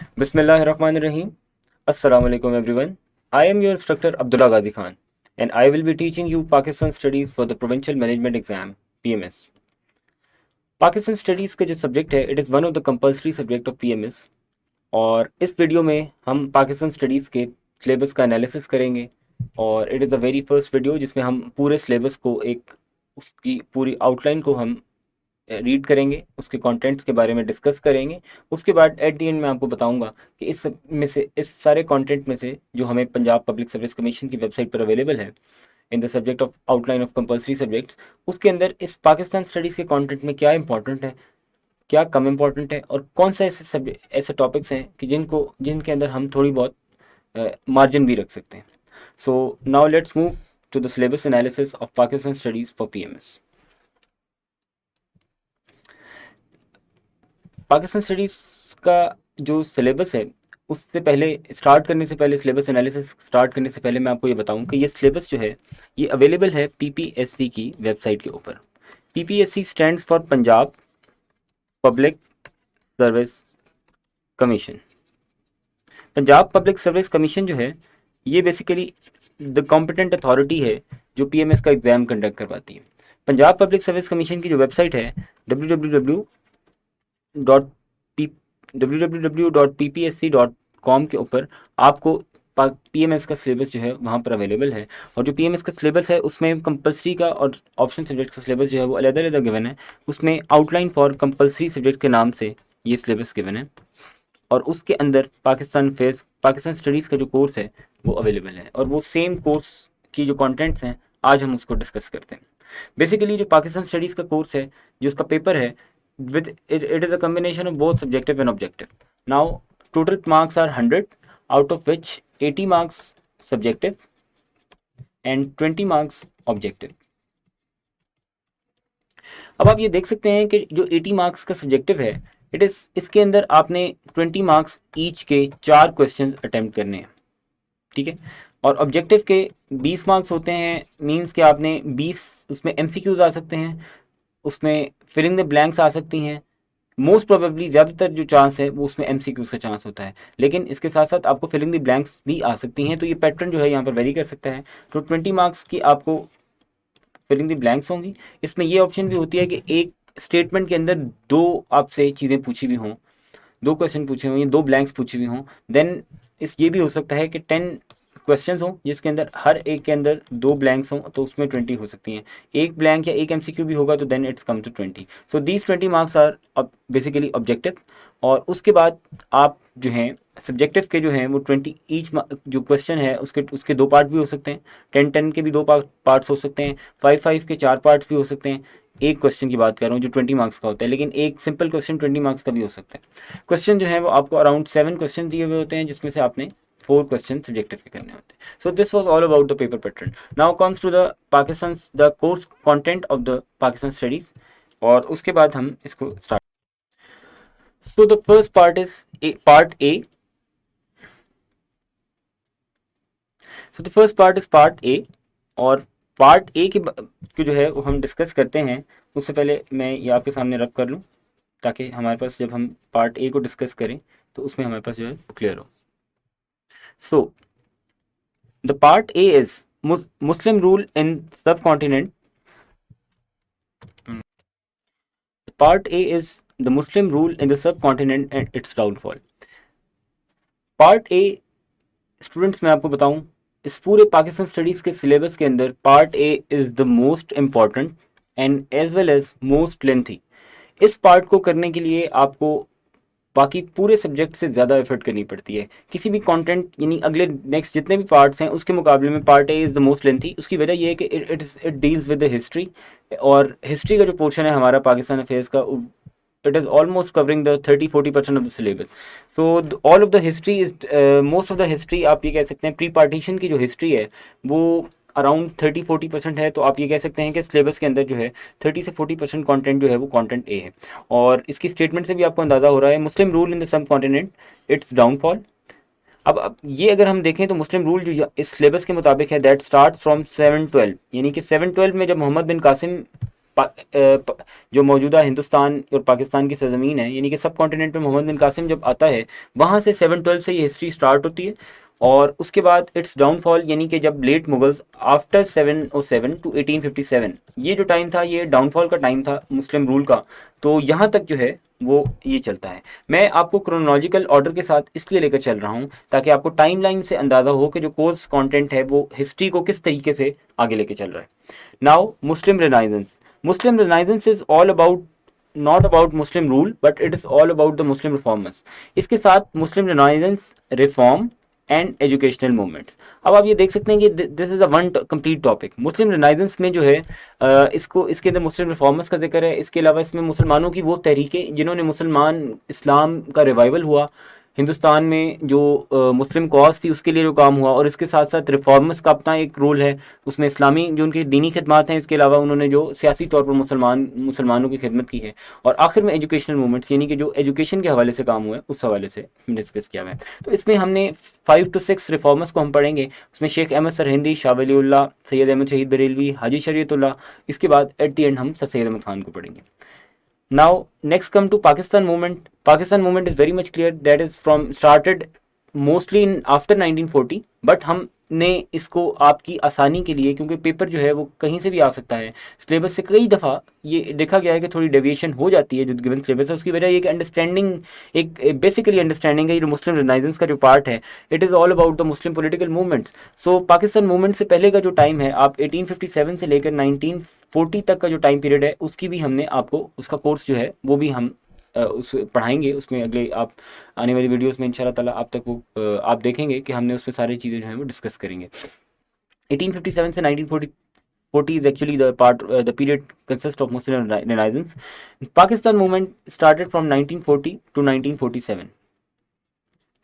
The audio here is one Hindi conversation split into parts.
Bismillahirrahmanirrahim. Assalamu alaikum everyone. I am your instructor Abdullah Ghazi Khan and I will be teaching you Pakistan Studies for the Provincial Management Exam PMS. Pakistan studies का जो सब्जेक्ट है it is one of the compulsory subject of PMS और इस वीडियो में हम पाकिस्तान स्टडीज़ के सिलेबस का एनालिसिस करेंगे और it is the very first video जिसमें हम पूरे सिलेबस को एक उसकी पूरी आउटलाइन को हम रीड करेंगे, उसके कंटेंट्स के बारे में डिस्कस करेंगे। उसके बाद एट द एंड मैं आपको बताऊंगा कि इस सब में से इस सारे कंटेंट में से जो हमें पंजाब पब्लिक सर्विस कमीशन की वेबसाइट पर अवेलेबल है in the subject of outline of compulsory subjects, उसके अंदर इस पाकिस्तान स्टडीज़ के कंटेंट में क्या इंपॉर्टेंट है, क्या कम इम्पॉर्टेंट है और कौन सा ऐसे टॉपिक्स हैं कि जिनके अंदर हम थोड़ी बहुत मार्जिन भी रख सकते हैं। So now let's move to the syllabus analysis of Pakistan studies for PMS. Pakistan studies का जो सिलेबस है उससे पहले स्टार्ट करने से पहले सिलेबस एनालिसिस स्टार्ट करने से पहले मैं आपको ये बताऊं कि ये सिलेबस जो है ये अवेलेबल है पीपीएससी की वेबसाइट के ऊपर। PPSC stands for Punjab public service commission. Punjab public service commission जो है ये बेसिकली द कॉम्पिटेंट अथॉरिटी है जो पीएमएस का एग्ज़ाम कंडक्ट करवाती है। पंजाब पब्लिक सर्विस कमीशन की जो वेबसाइट है www.ppsc.com के ऊपर आपको पीएमएस का सिलेबस जो है वहाँ पर अवेलेबल है और जो पीएमएस का सिलेबस है उसमें कंपलसरी का और ऑप्शन सब्जेक्ट का सिलेबस जो है वो अलग-अलग गिवन है। उसमें आउटलाइन फॉर कंपलसरी सब्जेक्ट के नाम से ये सिलेबस गिवन है और उसके अंदर पाकिस्तान स्टडीज़ का जो कोर्स है वो अवेलेबल है और वो सेम कोर्स की जो कंटेंट्स हैं आज हम उसको डिस्कस करते हैं। बेसिकली जो पाकिस्तान स्टडीज़ का कोर्स है जो उसका पेपर है with it is a combination of both subjective and objective. Now total marks are 100 out of which 80 marks subjective and 20 marks objective. अब आप ये देख सकते हैं कि जो 80 मार्क्स का सब्जेक्टिव है इट इज इसके अंदर आपने 20 मार्क्स ईच के 4 क्वेश्चंस अटेम्प्ट करने हैं, ठीक है। और ऑब्जेक्टिव के 20 मार्क्स होते हैं, मींस कि आपने 20 उसमें एमसीक्यूज आ सकते हैं, उसमें फिलिंग द ब्लैंक्स आ सकती हैं। मोस्ट प्रोबेबली ज़्यादातर जो चांस है वो उसमें एमसीक्यूज का चांस होता है, लेकिन इसके साथ साथ आपको फिलिंग द ब्लैंक्स भी आ सकती हैं। तो ये पैटर्न जो है यहाँ पर वेरी कर सकता है। तो 20 मार्क्स की आपको फिलिंग द ब्लैंक्स होंगी। इसमें ये ऑप्शन भी होती है कि एक स्टेटमेंट के अंदर दो आपसे चीज़ें पूछी हुई हों, दो क्वेश्चन पूछे हुए, दो ब्लैंक्स पूछे हुए हों। देन इस ये भी हो सकता है कि 10 क्वेश्चंस हों जिसके अंदर हर एक के अंदर दो ब्लैंक्स हों, तो उसमें 20 हो सकती हैं। एक ब्लैंक या एक एमसीक्यू भी होगा तो then it's come to 20। So these 20 marks are basically objective. और उसके बाद आप जो हैं सब्जेक्टिव के जो हैं वो 20 ईच जो क्वेश्चन है उसके उसके दो पार्ट भी हो सकते हैं। 10-10 के भी दो पार्ट्स हो सकते हैं। 5-5 के 4 पार्ट्स भी हो सकते हैं। एक क्वेश्चन की बात कर रहा हूँ जो 20 मार्क्स का होता है, लेकिन एक सिंपल क्वेश्चन 20 मार्क्स का भी हो सकता है। क्वेश्चन जो है वो आपको अराउंड 7 क्वेश्चन दिए हुए होते हैं जिसमें से आपने 4 क्वेश्चन सब्जेक्टिव के करने होते हैं। So this was all about the paper pattern. Now comes to the course content of the Pakistan studies और उसके बाद हम इसको start. So the first part is part A. So the first part is part A और पार्ट ए के जो है वो हम डिस्कस करते हैं। उससे पहले मैं ये आपके सामने रख कर लूँ ताकि हमारे पास जब हम पार्ट ए को डिस्कस करें तो उसमें हमारे पास जो है क्लियर हो। So the part A is Muslim rule in subcontinent. Part A is the Muslim rule in the subcontinent and its downfall. Part A students मैं आपको बताऊं इस पूरे पाकिस्तान स्टडीज़ के सिलेबस के अंदर part A is the most important and as well as most lengthy. इस पार्ट को करने के लिए आपको बाकी पूरे सब्जेक्ट से ज़्यादा एफर्ट करनी पड़ती है। किसी भी कंटेंट यानी अगले नेक्स्ट जितने भी पार्ट्स हैं उसके मुकाबले में part A is the most lengthy. उसकी वजह यह है कि it deals with the history और हिस्ट्री का जो पोर्शन है हमारा पाकिस्तान अफेयर्स का it is almost covering the 30-40% of the syllabus. So all of the history is most of the history आप ये कह सकते हैं प्री पार्टीशन की जो हिस्ट्री है वो अराउंड 30-40% है। तो आप ये कह सकते हैं कि सिलेबस के अंदर जो है 30 से 40% कंटेंट जो है वो कंटेंट ए है। और इसकी स्टेटमेंट से भी आपको अंदाज़ा हो रहा है मुस्लिम रूल इन द सब कॉन्टिनेंट इट्स डाउनफॉल। अब ये अगर हम देखें तो मुस्लिम रूल जो इस सिलेबस के मुताबिक है दैट स्टार्ट फ्रॉम 712, यानी कि 712 में जब मोहम्मद बिन कासिम जो मौजूदा हिंदुस्तान और पाकिस्तान की सरजमीन है, यानी कि सब कॉन्टिनेंट में मोहम्मद बिन कासिम जब आता है, वहाँ से 712 से ये हिस्ट्री स्टार्ट होती है। और उसके बाद इट्स डाउनफॉल, यानी कि जब लेट मुगल्स आफ्टर 707 टू 1857, ये जो टाइम था ये डाउनफॉल का टाइम था मुस्लिम रूल का। तो यहाँ तक जो है वो ये चलता है। मैं आपको क्रोनोलॉजिकल ऑर्डर के साथ इसलिए लेकर चल रहा हूँ ताकि आपको टाइमलाइन से अंदाज़ा हो कि जो कोर्स कंटेंट है वो हिस्ट्री को किस तरीके से आगे लेके चल रहा है। Now Muslim renaissance. Muslim renaissance is all about, not about Muslim rule but it is all about the Muslim reformers. इसके साथ Muslim renaissance, reform and educational movements. अब आप ये देख सकते हैं कि this is a one complete topic. Muslim renaissance में जो है इसको, इसके अंदर मुस्लिम रिफॉर्मर्स का जिक्र है। इसके अलावा इसमें मुसलमानों की वो तहरीकें जिन्होंने मुसलमान इस्लाम का रिवाइवल हुआ हिंदुस्तान में, जो मुस्लिम कॉज थी उसके लिए जो काम हुआ, और इसके साथ साथ रिफॉर्मर्स का अपना एक रोल है उसमें, इस्लामी जो उनकी दीनी खिदमत हैं, इसके अलावा उन्होंने जो सियासी तौर पर मुसलमानों की खिदमत की है, और आखिर में एजुकेशनल मूवमेंट्स, यानी कि जो एजुकेशन के हवाले से काम हुआ है उस हवाले से डिस्कस किया हुआ है। तो इसमें हमने 5 to 6 रिफॉर्मर्स को हम पढ़ेंगे। उसमें शेख अहमद सरहिंदी, शाह वलीउल्लाह, सैयद अहमद शहीद बरेलवी, हाजी शरीयतुल्लाह। इसके बाद एट द एंड हम सर सैयद अहमद खान को पढ़ेंगे। Now, next come to Pakistan movement. Pakistan movement is very much clear that is from started mostly in after 1940, but हमने इसको आपकी आसानी के लिए, क्योंकि पेपर जो है वो कहीं से भी आ सकता है, सिलेबस से कई दफ़ा ये देखा गया है कि थोड़ी डेविएशन हो जाती है जो गिवन सिलेबस है। उसकी वजह ये कि अंडरस्टैंडिंग, एक बेसिकली अंडरस्टैंडिंग है। ये जो मुस्लिम रिनाइजेंस का जो पार्ट है, it is all about the Muslim political movements. So Pakistan movement से पहले का जो टाइम है, आप 1857 से लेकर 1940 तक का जो टाइम पीरियड है उसकी भी हमने आपको, उसका कोर्स जो है वो भी हम उस पढ़ाएंगे। उसमें अगले आप आने वाली वीडियोस में इंशाल्लाह ताला आप तक वो आप देखेंगे कि हमने उसमें सारी चीज़ें जो हैं वो डिस्कस करेंगे। 1857 से 1940 is actually the part, the period consists of Muslim Renaissance. Pakistan movement started from 1940 to 1947.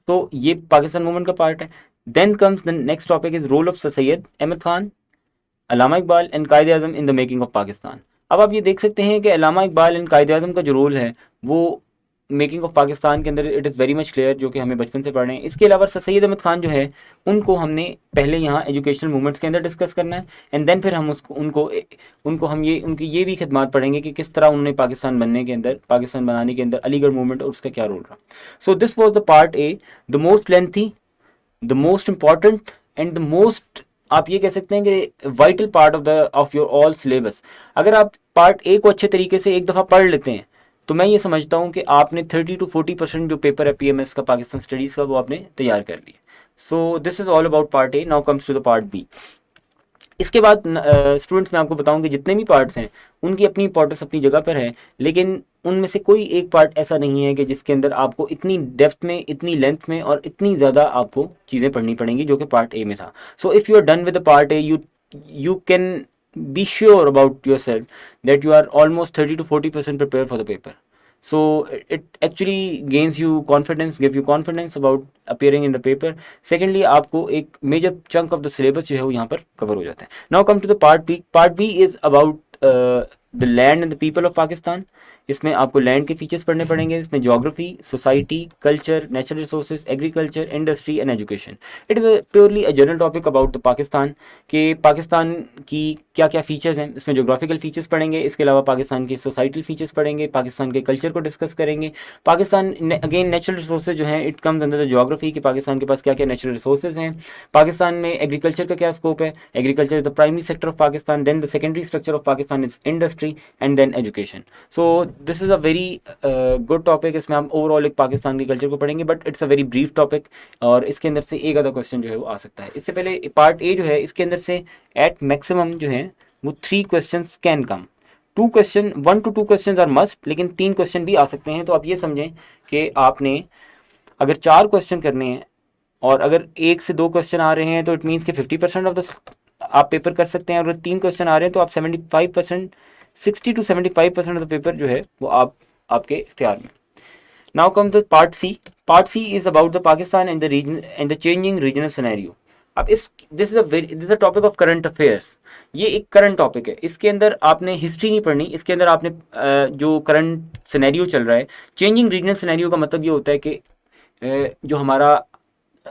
तो ये पाकिस्तान मूवमेंट का पार्ट है। Then comes the next topic is role of Syed Ahmed Khan, Allama Iqbal and Quaid Azam in the making of Pakistan. अब आप ये देख सकते हैं कि अल्लामा इकबाल एंड कायद आज़म का जो रोल है वो मेकिंग ऑफ पाकिस्तान के अंदर it is very much clear, जो कि हमें बचपन से पढ़ रहे हैं। इसके अलावा सर सैयद अहमद खान जो है उनको हमने पहले यहाँ एजुकेशनल मूवमेंट्स के अंदर डिस्कस करना है, एंड देन फिर हम उसको उनको उनको हम ये उनकी ये भी खिदमत पढ़ेंगे कि किस तरह उन्होंने पाकिस्तान बनने के अंदर, पाकिस्तान बनाने के अंदर अलीगढ़ मूवमेंट और उसका क्या रोल रहा। So this was the part A, the most lengthy, the most important and the most, आप ये कह सकते हैं कि vital part of your all syllabus. अगर आप पार्ट ए को अच्छे तरीके से एक दफ़ा पढ़ लेते हैं तो मैं ये समझता हूँ कि आपने 30 to 40% जो पेपर है पीएमएस का पाकिस्तान स्टडीज़ का वो आपने तैयार कर लिया। So this is all about part A. Now comes to the part B. इसके बाद स्टूडेंट्स मैं आपको बताऊं कि जितने भी पार्ट्स हैं उनकी अपनी इंपॉर्टेंस अपनी जगह पर है, लेकिन उनमें से कोई एक पार्ट ऐसा नहीं है कि जिसके अंदर आपको इतनी डेप्थ में, इतनी लेंथ में और इतनी ज़्यादा आपको चीज़ें पढ़नी पड़ेंगी जो कि पार्ट ए में था। So if you are done with the part A, you can be sure about yourself that you are almost 30 to 40% prepared for the paper. So it actually gains you confidence, give you confidence about appearing in the paper. Secondly, आपको एक major chunk of the syllabus जो है वो यहाँ पर cover हो जाता है। Now come to the part B. Part B is about the land and the people of Pakistan. इसमें आपको लैंड के फीचर्स पढ़ने पड़ेंगे। इसमें geography, society, culture, natural resources, agriculture, industry and education. It is purely a general topic about the Pakistan, के पाकिस्तान की क्या क्या फीचर्स हैं। इसमें जोग्राफिकल फीचर्स पढ़ेंगे, इसके अलावा पाकिस्तान के सोसाइटल फीचर्स पढ़ेंगे, पाकिस्तान के कल्चर को डिस्कस करेंगे। पाकिस्तान अगेन नेचुरल रिसोर्सेज जो हैं it comes under the geography, कि पाकिस्तान के पास क्या क्या नेचुरल रिसोर्सेज हैं। पाकिस्तान में एग्रीकल्चर का क्या स्कोप है, agriculture is the primary sector of Pakistan, then the secondary structure of Pakistan is industry and then education. So this is a very good topic. इसमें हम ओवरऑल एक पाकिस्तान के कल्चर को पढ़ेंगे, but it's a very brief topic और इसके अंदर से एक आधा क्वेश्चन जो है वो आ सकता है। इससे पहले पार्ट ए जो है इसके अंदर से एट मैक्सिमम जो है वो 3 questions can come. 1 to 2 question are must, लेकिन 3 क्वेश्चन भी आ सकते हैं। तो आप ये समझें कि आपने अगर 4 क्वेश्चन करने हैं और अगर 1 से 2 क्वेश्चन आ रहे हैं तो इट मीन्स कि 50% ऑफ द आप पेपर कर सकते हैं, और अगर 3 क्वेश्चन आ रहे हैं तो आप 75%, 60 to 75% ऑफ द पेपर जो है वो आपके इख्तियार में। Now come the part C. Part C is about the Pakistan and the region and the changing regional scenario. अब this is a topic of current affairs. ये एक करंट टॉपिक है, इसके अंदर आपने हिस्ट्री नहीं पढ़नी, इसके अंदर आपने जो करंट सिनेरियो चल रहा है। चेंजिंग रीजनल सिनेरियो का मतलब ये होता है कि जो हमारा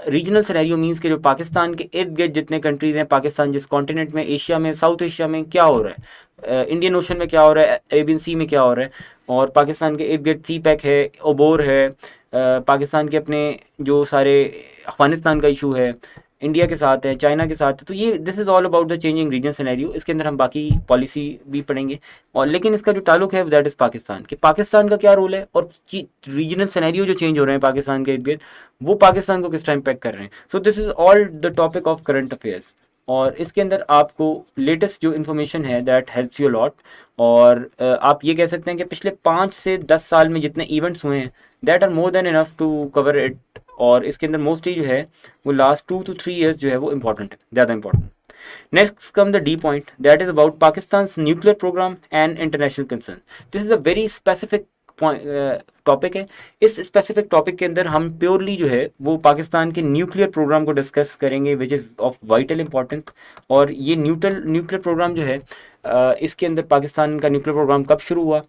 रीजनल सिनेरियो मीन्स के जो पाकिस्तान के इर्द गिर्द जितने कंट्रीज हैं, पाकिस्तान जिस कॉन्टिनेंट में, एशिया में, साउथ एशिया में क्या हो रहा है, इंडियन ओशन में क्या हो रहा है, अरेबियन सी में क्या हो रहा है, और पाकिस्तान के इर्द गिर्द सी पैक है, ओबोर है, पाकिस्तान के अपने जो सारे अफगानिस्तान का इशू है, इंडिया के साथ है, चाइना के साथ है। तो ये this is all about the changing region scenario. इसके अंदर हम बाकी पॉलिसी भी पढ़ेंगे, और लेकिन इसका जो ताल्लुक है दैट इज़ पाकिस्तान, कि पाकिस्तान का क्या रोल है, और रीजनल सिनेरियो जो चेंज हो रहे हैं पाकिस्तान के इर्द गिर्द, वो पाकिस्तान को किस टाइम पैक कर रहे हैं। So this is all the topic of current affairs, और इसके अंदर आपको लेटेस्ट जो इन्फॉर्मेशन है दैट हेल्प्स यू लॉट। और आप ये कह सकते हैं कि पिछले 5 से 10 साल में जितने इवेंट्स हुए हैं that are more than enough to cover it, और इसके अंदर मोस्टली जो है वो लास्ट 2 to 3 years जो है वो इंपॉर्टेंट है, ज़्यादा important. Next come the D point that is about Pakistan nuclear program and international concern. This is a very specific topic है। इस स्पेसिफिक टॉपिक के अंदर हम प्योरली जो है वो पाकिस्तान के न्यूक्लियर प्रोग्राम को डिस्कस करेंगे which is of vital importance. और ये न्यूक्लियर प्रोग्राम जो है इसके अंदर पाकिस्तान का न्यूक्लियर प्रोग्राम कब शुरू हुआ,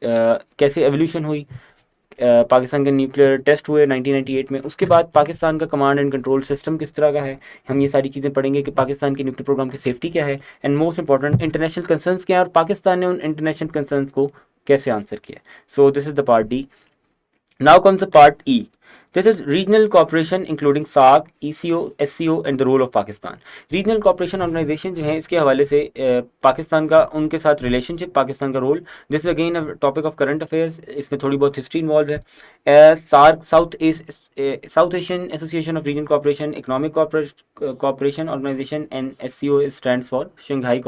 कैसे एवोल्यूशन हुई, पाकिस्तान के न्यूक्लियर टेस्ट हुए 1998 में, उसके बाद पाकिस्तान का कमांड एंड कंट्रोल सिस्टम किस तरह का है, हम ये सारी चीज़ें पढ़ेंगे कि पाकिस्तान के न्यूक्लियर प्रोग्राम की सेफ्टी क्या है, and most important international concerns क्या है, और पाकिस्तान ने उन इंटरनेशनल कंसर्न्स को कैसे आंसर किया। So this is the part D. Now comes the part E. This is regional cooperation including SAARC, ECO, SCO and the role of Pakistan. Regional cooperation organization जो है इसके हवाले से पाकिस्तान का, उनके साथ रिलेशनशिप, पाकिस्तान का role, this is again a topic of current affairs, इसमें थोड़ी बहुत हिस्ट्री इन्वॉल्व है। SAARC South Asian association of regional cooperation, economic cooperation organization, and SCO stands for Shanghai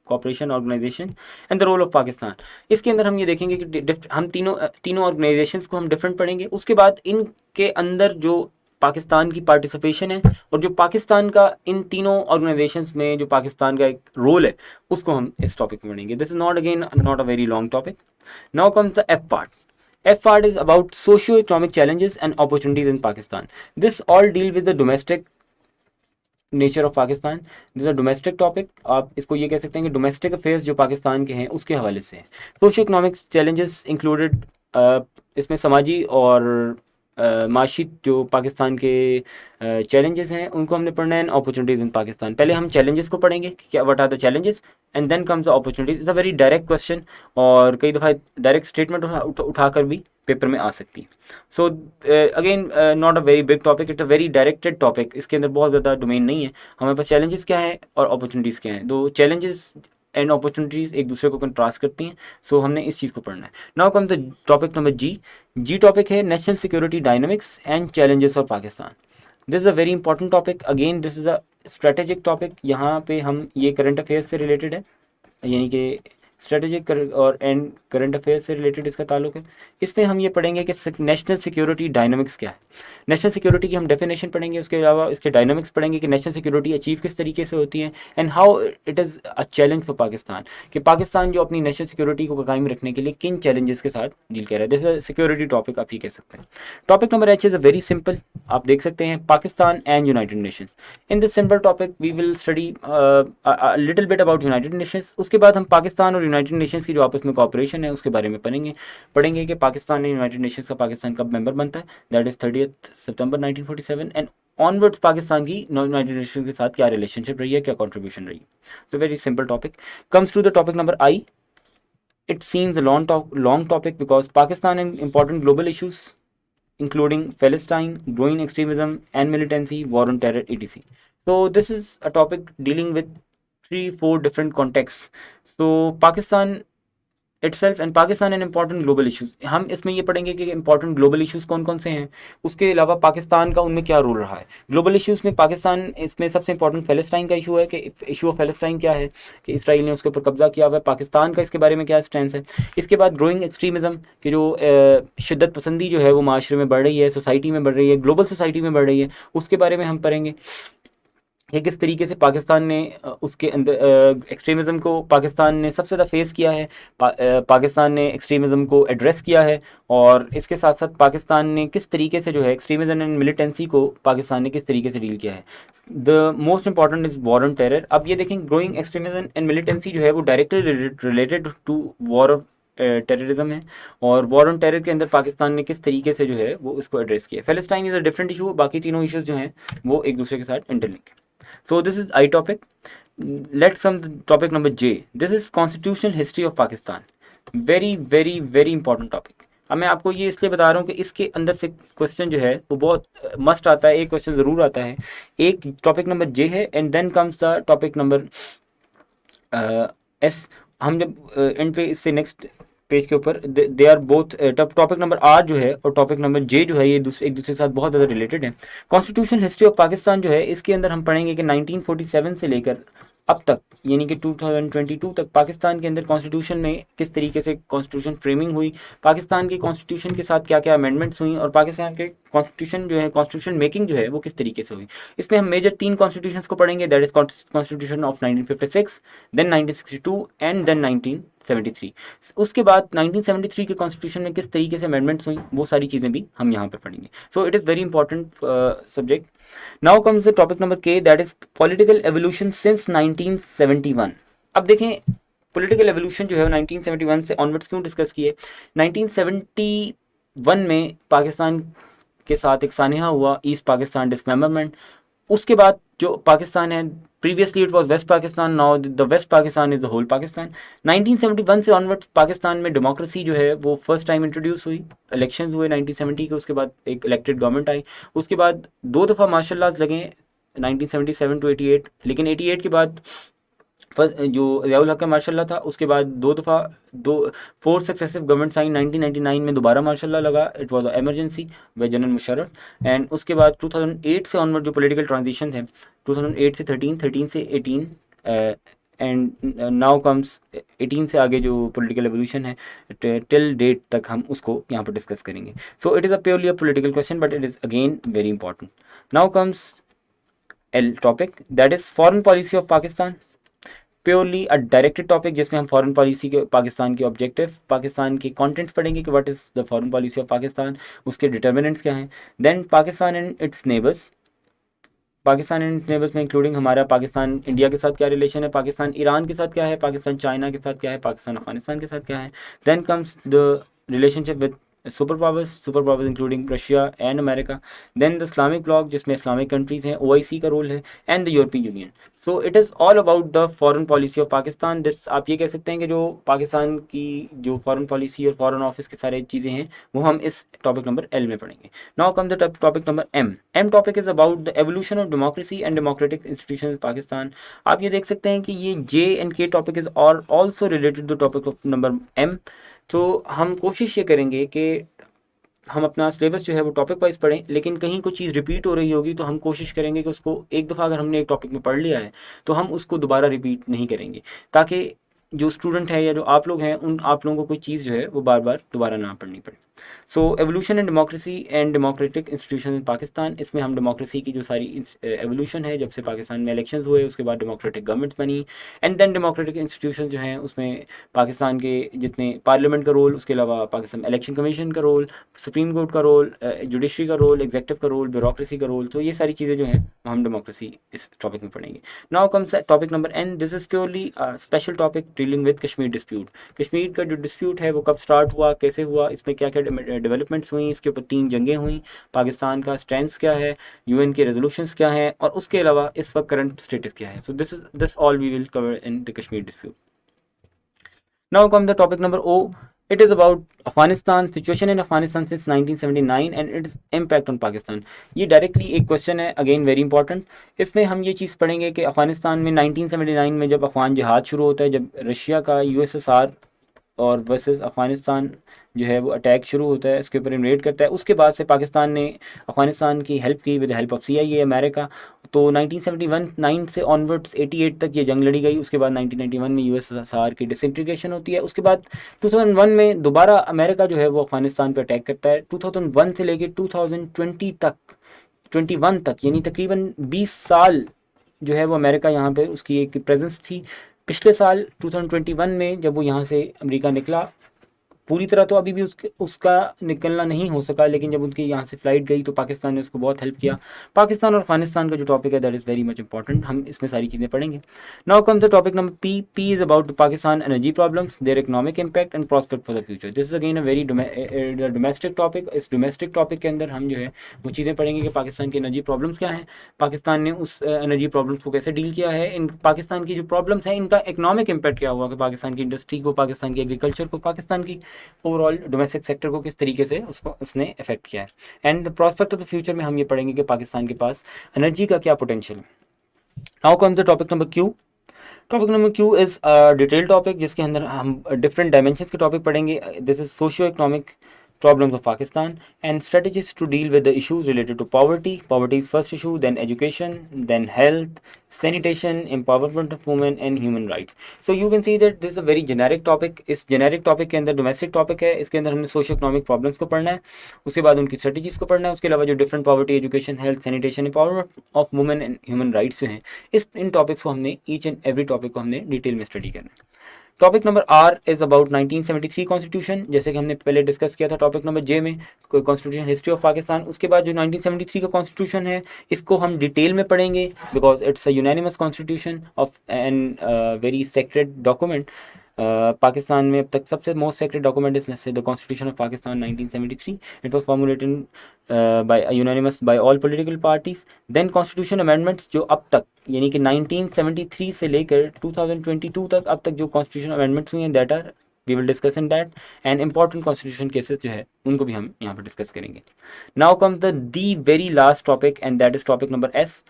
cooperation organization and the role of Pakistan. इसके अंदर हम ये देखेंगे कि हम तीनों ऑर्गेनाइजेशंस को हम डिफरेंट पढ़ेंगे। उसके बाद इनके अंदर जो पाकिस्तान की पार्टिसिपेशन है, और जो पाकिस्तान का इन तीनों ऑर्गेनाइजेशंस में जो पाकिस्तान का एक रोल है, उसको हम इस टॉपिक में पढ़ेंगे। This is not a very long topic. Now comes the F part. F part is about socio-economic challenges and opportunities in Pakistan. This all deal with the domestic nature of Pakistan. This a domestic topic, आप इसको ये कह सकते हैं कि डोमेस्टिक अफेयर्स जो पाकिस्तान के हैं उसके हवाले से हैं। सोशो इकोनॉमिक चैलेंजेस इंक्लूडेड, इसमें समाजी और माशी जो पाकिस्तान के चैलेंजेस हैं उनको हमने पढ़ना है, अपॉर्चुनिटीज़ इन पाकिस्तान। पहले हम चैलेंजेस को पढ़ेंगे कि क्या, what are the challenges, and then comes the opportunities. It's a very direct question, और कई दफ़ा डायरेक्ट स्टेटमेंट उठाकर भी पेपर में आ सकती है। So again not a very big topic, it's a very directed topic, इसके अंदर बहुत ज़्यादा डोमेन नहीं है। हमारे पास चैलेंजेस क्या है और अपॉर्चुनिटीज़ क्या है, दो चैलेंजेस एंड अपॉर्चुनिटीज़ एक दूसरे को कंट्रास्ट करती हैं। सो हमने इस चीज़ को पढ़ना है। Now come the topic number G. G topic है national security dynamics and challenges of Pakistan. This is a very important topic, again this is a strategic topic. यहाँ पे हम, ये करंट अफेयर्स से रिलेटेड है, यानी कि स्ट्रेटेजिक और एंड करंट अफेयर्स से रिलेटेड इसका ताल्लुक है। इसमें हम ये पढ़ेंगे कि नेशनल सिक्योरिटी डायनामिक्स क्या है। नेशनल सिक्योरिटी की हम डेफिनेशन पढ़ेंगे, उसके अलावा इसके डायनामिक्स पढ़ेंगे कि नेशनल सिक्योरिटी अचीव किस तरीके से होती है, and how it is a challenge for Pakistan, कि पाकिस्तान जो अपनी नेशनल सिक्योरिटी को कायम रखने के लिए किन चैलेंजेस के साथ डील कर रहा है। दिस इज सिक्योरिटी टॉपिक आप ये कह सकते हैं। Topic number H is a very simple, आप देख सकते हैं, Pakistan and United Nations. In this simple topic we will study little bit about United Nations. उसके बाद हम पाकिस्तान और यूनाइटेड नेशंस की जो आपस में कॉपरेशन है उसके बारे में पढ़ेंगे कि पाकिस्तान ने यूनाइटेड नेशंस का पाकिस्तान कब मेंबर बनता है, that is 30 September 1947, and onwards Pakistan की यूनाइटेड नेशंस के साथ क्या रिलेशनशिप रही है, क्या कंट्रीब्यूशन रही है। तो very simple topic. Comes to the topic number I. It seems a long topic because Pakistan and important global issues including Palestine, growing extremism and militancy, war on terror, etc. So this is a topic dealing with 3-4 different contexts. So Pakistan itself and Pakistan and important global issues, हम इसमें ये पढ़ेंगे कि important global issues कौन कौन से हैं, उसके अलावा पाकिस्तान का उनमें क्या रोल रहा है। ग्लोबल इश्यूज़ में पाकिस्तान, इसमें सबसे इंपॉर्टेंट फ़लस्तीन का इशू है कि इशू ऑफ फ़लस्तीन क्या है, कि इसराइल ने उसके ऊपर कब्जा किया हुआ है, पाकिस्तान का इसके बारे में क्या स्टैंड है। इसके बाद ग्रोइंग एक्सट्रीमिज़म की जो शिद्दत पसंदी जो है वो माशरे में बढ़ रही है, सोसाइटी में बढ़ रही है, ग्लोबल सोसाइटी में बढ़ रही है, उसके बारे में हम पढ़ेंगे कि किस तरीके से पाकिस्तान ने उसके अंदर एक्सट्रीमिज़म को पाकिस्तान ने सबसे ज़्यादा फेस किया है, पाकिस्तान ने एक्सट्रीमिज़म को एड्रेस किया है, और इसके साथ साथ पाकिस्तान ने किस तरीके से जो है एक्सट्रीमिज़म एंड मिलिटेंसी को पाकिस्तान ने किस तरीके से डील किया है। The most important is war on terror. अब ये देखें, ग्रोइंग एक्सट्रीमिज़म एंड मिलिटेंसी जो है वो directly related to war terrorism है, और वॉर ऑन टेरर के अंदर पाकिस्तान ने किस तरीके से जो है वो इसको एड्रेस किया। Palestine is a different issue, बाकी तीनों इशूज जो हैं वो एक दूसरे के साथ इंटरलिंक है। So this is I topic. Let's some topic number J, this is constitutional history of Pakistan. Very very very important topic. अब मैं आपको ये इसलिए बता रहा हूँ कि इसके अंदर से क्वेश्चन जो है वो बहुत मस्ट आता है, एक क्वेश्चन ज़रूर आता है। एक टॉपिक नंबर जे है and then comes the topic number S. हम जब एंड पे इससे नेक्स्ट पेज के ऊपर they are both, topic number R जो है और टॉपिक नंबर जे जो है ये एक दूसरे के साथ बहुत ज़्यादा रिलेटेड है। कॉन्स्टिट्यूशन हिस्ट्री ऑफ पाकिस्तान जो है इसके अंदर हम पढ़ेंगे कि 1947 से लेकर अब तक यानी कि 2022 तक पाकिस्तान के अंदर कॉन्स्टिट्यूशन में किस तरीके से कॉन्स्टिट्यूशन फ्रेमिंग हुई, पाकिस्तान के कॉन्स्टिट्यूशन के साथ क्या क्या अमेंडमेंट्स हुई, और पाकिस्तान के कॉन्स्टिट्यूशन जो है कॉन्स्टिट्यूशन मेकिंग जो है वो किस तरीके से हुई। इसमें हम मेजर 3 कॉन्स्टिट्यूशंस को पढ़ेंगे, that is constitution of 1956, then 1962 and then 1973। उसके बाद 1973 के कॉन्स्टिट्यूशन में किस तरीके से अमेंडमेंट्स हुई वो सारी चीज़ें भी हम यहाँ पर पढ़ेंगे। So it is very important subject. Now comes the topic number K, that is political evolution since 1971। अब देखें पॉलिटिकल एवोल्यूशन जो है 1971 से ऑनवर्ड्स क्यों डिस्कस किए। 1971 में पाकिस्तान के साथ एक सानिहा हुआ, ईस्ट पाकिस्तान डिसमेंबरमेंट। उसके बाद जो पाकिस्तान है, previously it was West Pakistan, now the West Pakistan is the whole Pakistan. 1971 से ऑनवर्ड्स पाकिस्तान में डेमोक्रेसी जो है वो फर्स्ट टाइम इंट्रोड्यूस हुई, इलेक्शंस हुए 1970 के, उसके बाद एक इलेक्टेड गवर्नमेंट आई, उसके बाद 2 दफ़ा मार्शल लॉज लगे 1977 टू 88, लेकिन 88 के बाद फर्स्ट जो ज़ियाउल हक का मार्शल लॉ था, उसके बाद 2 दफ़ा 4 सक्सेसिव गवर्नमेंट्स आई। 1999 में दोबारा मार्शल लॉ लगा, it was emergency bye general Musharraf, and उसके बाद 2008 से ऑनवर्ड जो पॉलिटिकल ट्रांजिशन थे 2008 से 13, 13 से 18 एंड नाउ कम्स 18 से आगे जो पॉलिटिकल एवोल्यूशन है टिल डेट तक हम उसको यहाँ पर डिस्कस करेंगे। सो it is a purely a political question but it is again very important. Now comes L topic, that is foreign policy of Pakistan. Purely a directed topic जिसमें हम फॉरेन पॉलिसी के पाकिस्तान के ऑब्जेक्टिव, पाकिस्तान के कंटेंट्स पढ़ेंगे कि what is the foreign policy of Pakistan, उसके डिटर्मिनेंट्स क्या हैं। Then Pakistan and its neighbours, Pakistan and neighbours में इंक्लूडिंग हमारा पाकिस्तान इंडिया के साथ क्या रिलेशन है, पाकिस्तान ईरान के साथ क्या है, पाकिस्तान चाइना के साथ क्या है, पाकिस्तान अफगानिस्तान के साथ क्या है। Then comes the relationship with super powers including Russia and America. Then the Islamic bloc जिसमें इस्लामिक कंट्रीज हैं, OIC का रोल है, and the European Union. So it is all about the foreign policy of Pakistan. This आप ये कह सकते हैं कि जो पाकिस्तान की जो फॉरेन पॉलिसी और फॉरेन ऑफिस की सारी चीज़ें हैं वो हम इस टॉपिक नंबर एल में पढ़ेंगे। Now come the topic number M. M topic is about the evolution of democracy and democratic institution in Pakistan. आप ये देख सकते हैं कि ये J and K topic is also related to topic of number M. तो हम कोशिश ये करेंगे कि हम अपना सिलेबस जो है वो टॉपिक वाइज पढ़ें, लेकिन कहीं कोई चीज़ रिपीट हो रही होगी तो हम कोशिश करेंगे कि उसको एक दफ़ा अगर हमने एक टॉपिक में पढ़ लिया है तो हम उसको दोबारा रिपीट नहीं करेंगे, ताकि जो स्टूडेंट है या जो आप लोग हैं उन आप लोगों को कोई चीज़ जो है वो बार बार दोबारा ना पढ़नी पड़े। So evolution and democracy and democratic institution in Pakistan, इसमें हम डेमोक्रेसी की जो सारी एवोल्यूशन है जब से पाकिस्तान में इलेक्शंस हुए उसके बाद डेमोक्रेटिक गवर्नमेंट्स बनी, एंड देन डेमोक्रेटिक इंस्टीट्यूशन जो हैं उसमें पाकिस्तान के जितने पार्लियामेंट का रोल, उसके अलावा पाकिस्तान इलेक्शन कमीशन का रोल, सुप्रीम कोर्ट का रोल, जुडिशरी का रोल, एग्जेक्टिव का रोल, ब्यूरोक्रेसी का रोल, तो ये सारी चीज़ें जो हैं हम डेमोक्रेसी इस टॉपिक में पढ़ेंगे। Now comes topic number N, this is purely special topic dealing with Kashmir dispute. Kashmir का जो डिस्प्यूट है वो कब स्टार्ट हुआ, कैसे हुआ, इसमें क्या क्या डेवलपमेंट्स हुई, इसके ऊपर 3 जंगें हुई, पाकिस्तान का स्ट्रेंथ्स क्या है, UN के रेजोल्यूशंस क्या हैं, और उसके अलावा इस वक्त करंट स्टेटस क्या है। So this all we will cover in the Kashmir dispute. Now come the topic number O, it is about Afghanistan, situation in Afghanistan since 1979 and its impact on Pakistan. ये डायरेक्टली एक क्वेश्चन है, अगेन वेरी इंपॉर्टेंट। इसमें हम ये चीज़ पढ़ेंगे कि अफगानिस्तान में 1979 में जब अफगान जिहाद शुरू होता है, जब रशिया का USSR और वर्सेस अफगानिस्तान जो है वो अटैक शुरू होता है, इसके ऊपर इन्वेड करता है, उसके बाद से पाकिस्तान ने अफगानिस्तान की हेल्प की with help of CIA America. तो 1971 से ऑनवर्ड्स 88 तक ये जंग लड़ी गई, उसके बाद 1991 में USSR की डिसइंटीग्रेशन होती है, उसके बाद 2001 में दोबारा अमेरिका जो है वो अफगानिस्तान पर अटैक करता है। 2001 से लेकर 2020 तक 21 तक यानी तकरीबन 20 साल जो है वो अमेरिका यहाँ पे उसकी एक प्रेजेंस थी। पिछले साल 2021 में जब वो यहाँ से अमेरिका निकला पूरी तरह तो अभी भी उसका निकलना नहीं हो सका, लेकिन जब उनकी यहाँ से फ्लाइट गई तो पाकिस्तान ने उसको बहुत हेल्प किया। पाकिस्तान और अफगानिस्तान का जो टॉपिक है that is very much important, हम इसमें सारी चीज़ें पढ़ेंगे। Now come the topic number P. P is about Pakistan energy problems, their economic impact and prospect for the future. This is again a very domestic topic. इस डोमेस्टिक टॉपिक के अंदर हम जो है वो चीज़ें पढ़ेंगे कि पाकिस्तान की एनर्जी प्रॉब्लम्स क्या हैं, पाकिस्तान ने उस एनर्जी प्रॉब्लम्स को कैसे डील किया है, इन पाकिस्तान की जो प्रॉब्लम्स हैं इनका इकोनॉमिक इम्पैक्ट क्या हुआ, कि पाकिस्तान की इंडस्ट्री को, पाकिस्तान की एग्रीकल्चर को, पाकिस्तान की ओवरऑल डोमेस्टिक सेक्टर को किस तरीके से उसको उसने इफेक्ट किया है। And the prospect of the future में हम ये पढ़ेंगे कि पाकिस्तान के पास एनर्जी का क्या पोटेंशियल है। Now comes the topic number Q. Topic number Q is detail topic, जिसके अंदर हम डिफरेंट डायमेंशंस के टॉपिक पढ़ेंगे। This is socio economic problems of Pakistan and strategies to deal with the issues related to poverty. Poverty is first issue, then education, then health, sanitation, empowerment of women and human rights. So you can see that this is a very generic topic. इस generic topic के अंदर domestic topic है, इसके अंदर हमने socio economic problems को पढ़ना है, उसके बाद उनकी strategies को पढ़ना है, उसके अलावा जो different poverty, education, health, sanitation, empowerment of women and human rights जो हैं, इन topics को हमने each and every topic को हमने detail में study करना है। Topic number R is about 1973 constitution, जैसे कि हमने पहले डिस्कस किया था। टॉपिक नंबर जे में कॉन्स्टिट्यूशन हिस्ट्री ऑफ पाकिस्तान। उसके बाद जो 1973 का कॉन्स्टिट्यूशन है इसको हम डिटेल में पढ़ेंगे, because it's a unanimous constitution of an very sacred document. Pakistan में अब तक सबसे most sacred document is the constitution of Pakistan 1973। It was formulated by unanimous by all political parties. Then constitution amendments, जो अब तक यानी कि 1973 से लेकर 2022 तक अब तक जो कॉन्स्टिट्यूशन अमेंडमेंट्स हुए हैं that are we will discuss in that. And important constitution cases जो है उनको भी हम यहाँ पर डिस्कस करेंगे। Now comes the very last topic and that is topic number S.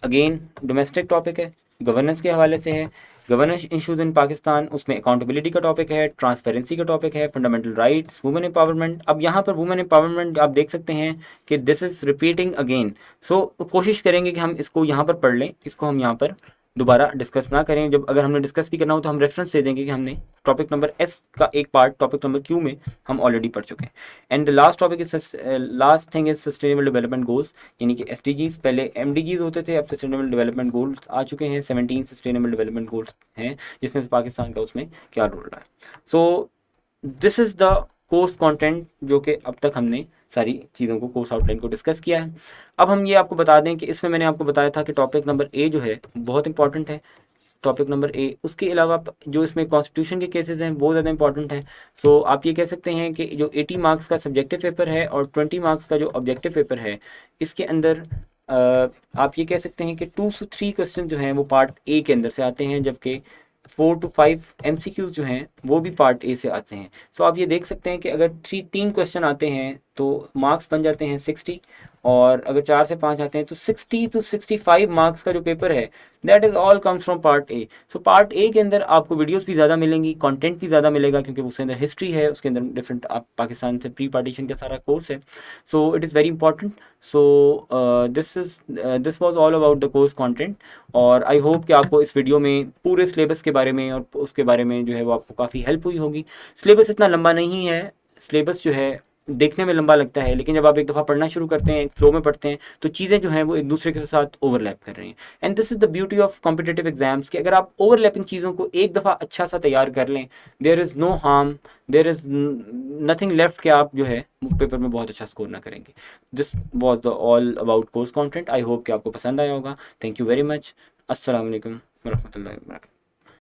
Again domestic topic है, गवर्नेंस के हवाले से है। गवर्नेंस इश्यूज इन पाकिस्तान, उसमें अकाउंटेबिलिटी का टॉपिक है, ट्रांसपेरेंसी का टॉपिक है, फंडामेंटल राइट्स, वुमेन एम्पावरमेंट। अब यहाँ पर वुमेन एम्पावरमेंट आप देख सकते हैं कि दिस इज रिपीटिंग अगेन। सो कोशिश करेंगे कि हम इसको यहाँ पर पढ़ लें, इसको हम यहाँ पर दोबारा डिस्कस ना करें। जब अगर हमने डिस्कस भी करना हो तो हम रेफरेंस दे देंगे कि हमने टॉपिक नंबर एस का एक पार्ट टॉपिक नंबर क्यू में हम ऑलरेडी पढ़ चुके हैं। And the last topic is last thing is sustainable development goals, यानी कि एसडीजीज। पहले एमडीजीज होते थे, अब सस्टेनेबल डेवलपमेंट गोल्स आ चुके हैं। 17 सस्टेनेबल डेवलपमेंट गोल्स हैं, जिसमें से पाकिस्तान का उसमें क्या रोल रहा है। So this is the course content जो कि अब तक हमने सारी चीज़ों को, कोर्स आउटलाइन को डिस्कस किया है। अब हम ये आपको बता दें कि इसमें मैंने आपको बताया था कि टॉपिक नंबर ए जो है बहुत इंपॉर्टेंट है, टॉपिक नंबर ए। उसके अलावा जो इसमें कॉन्स्टिट्यूशन के केसेस हैं वो ज़्यादा इंपॉर्टेंट हैं। सो आप ये कह सकते हैं कि जो 80 मार्क्स का सब्जेक्टिव पेपर है और 20 मार्क्स का जो ऑब्जेक्टिव पेपर है, इसके अंदर आप ये कह सकते हैं कि 2 से 3 क्वेश्चन जो हैं वो पार्ट ए के अंदर से आते हैं, जबकि 4 to 5 MCQs जो हैं वो भी पार्ट ए से आते हैं। सो आप ये देख सकते हैं कि अगर 3 क्वेश्चन आते हैं तो मार्क्स बन जाते हैं 60, और अगर 4 से 5 आते हैं तो 60 to 65 मार्क्स का जो पेपर है that is all comes from part A. So part A के अंदर आपको वीडियोस भी ज़्यादा मिलेंगी, कंटेंट भी ज़्यादा मिलेगा, क्योंकि उसके अंदर हिस्ट्री है, उसके अंदर डिफरेंट आप पाकिस्तान से प्री पार्टीशन का सारा कोर्स है। सो it is very important. So this was all about the course content. और आई होप कि आपको इस वीडियो में पूरे सिलेबस के बारे में और उसके बारे में जो है वो आपको काफ़ी हेल्प हुई होगी। सिलेबस इतना लंबा नहीं है, सिलेबस जो है देखने में लंबा लगता है, लेकिन जब आप एक दफ़ा पढ़ना शुरू करते हैं, फ्लो में पढ़ते हैं, तो चीज़ें जो हैं वो एक दूसरे के साथ ओवरलैप कर रही हैं। And this is the beauty of competitive exams, कि अगर आप ओवरलैपिंग चीज़ों को एक दफ़ा अच्छा सा तैयार कर लें, there is no harm, there is nothing left कि आप जो है पेपर में बहुत अच्छा स्कोर ना करेंगे। This was the all about course content. I hope कि आपको पसंद आया होगा। Thank you very much. अस्सलाम वालेकुम वरहमतुल्लाहि वबरकातुहू।